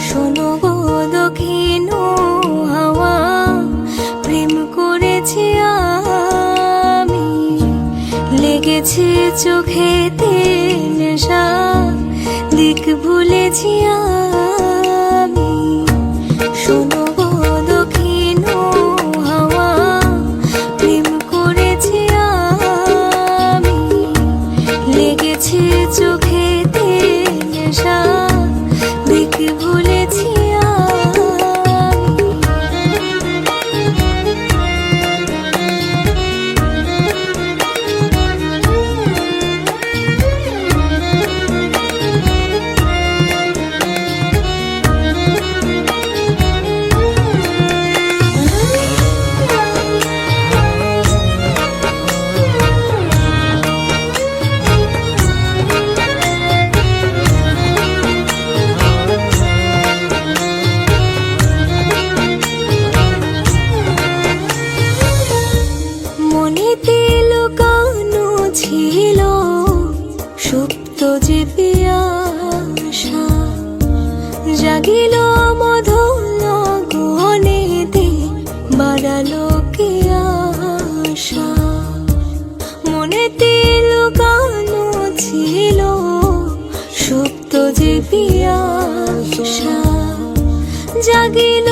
শোনো গো দক্ষিণ হাওয়া, প্রেম করেছি আমি, লেগেছে চোখেতে নেশা, দিক ভুলেছি আমি। শোনো গো দক্ষিণ হাওয়া, প্রেম করেছি আমি, লেগেছে চোখেতে নেশা, দিক ভুলেছি মনেতে লুকানো ছিল সুপ্ত যে পিয়াসা, জাগিল মধুর গহনেতে, বাড়ালো কি আশা। মনেতে লুকানো ছিল সুপ্ত যে পিয়াসা, জাগিল